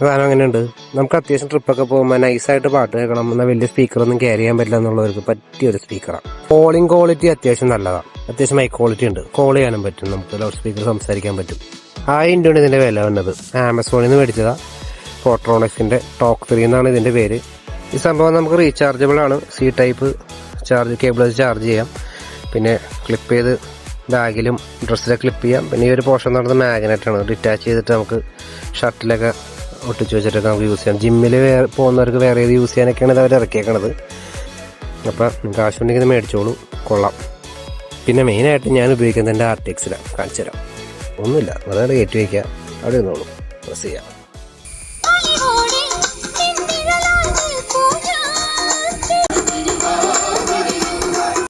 സാധനം അങ്ങനെയുണ്ട്. നമുക്ക് അത്യാവശ്യം ട്രിപ്പൊക്കെ പോകുമ്പോൾ നൈസായിട്ട് പാട്ട് കേൾക്കണം, എന്നാൽ വലിയ സ്പീക്കറൊന്നും ക്യാരി ചെയ്യാൻ പറ്റില്ല എന്നുള്ളവർക്ക് പറ്റിയൊരു സ്പീക്കറാണ്. കോളിംഗ് ക്വാളിറ്റി അത്യാവശ്യം നല്ലതാണ്, അത്യാവശ്യം ഹൈ ക്വാളിറ്റി ഉണ്ട്. കോൾ ചെയ്യാനും പറ്റും, നമുക്ക് ലൗഡ് സ്പീക്കർ സംസാരിക്കാൻ പറ്റും. 1000 രൂപയാണ് ഇതിൻ്റെ വില വന്നത്. ആമസോണിൽ നിന്ന് മേടിച്ചതാണ്. ഫോട്രോണിക്സിൻ്റെ ടോക്ക് 3 എന്നാണ് ഇതിൻ്റെ പേര്. ഈ സംഭവം നമുക്ക് റീചാർജബിൾ ആണ്. C ടൈപ്പ് ചാർജ് കേബിൾ വെച്ച് ചാർജ് ചെയ്യാം. പിന്നെ ക്ലിപ്പ് ചെയ്ത് ബാഗിലും ഡ്രസ്സിലൊക്കെ ക്ലിപ്പ് ചെയ്യാം. പിന്നെ ഈ ഒരു പോർഷൻ എന്ന് പറയുന്നത് മാഗ്നറ്റാണ്. ഡിറ്റാച്ച് ചെയ്തിട്ട് നമുക്ക് ഷർട്ടിലൊക്കെ ഒട്ടിച്ച് വെച്ചിട്ടൊക്കെ നമുക്ക് യൂസ് ചെയ്യാം. ജിമ്മിൽ പോകുന്നവർക്ക് വേറെ ഏത് യൂസ് ചെയ്യാനൊക്കെയാണ് ഇത് അവർ ഇറക്കിയേക്കണത്. അപ്പോൾ നിങ്ങൾക്ക് ആവശ്യമുണ്ടെങ്കിൽ ഇത് മേടിച്ചോളൂ, കൊള്ളാം. പിന്നെ മെയിനായിട്ട് ഞാൻ ഉപയോഗിക്കുന്നത് എൻ്റെ RTXലാണ്. കാണിച്ചു തരാം. ഒന്നുമില്ല, അതാണ് കയറ്റി വയ്ക്കുക, അവിടെ ഇരുന്നോളൂ, പ്രസ് ചെയ്യാം.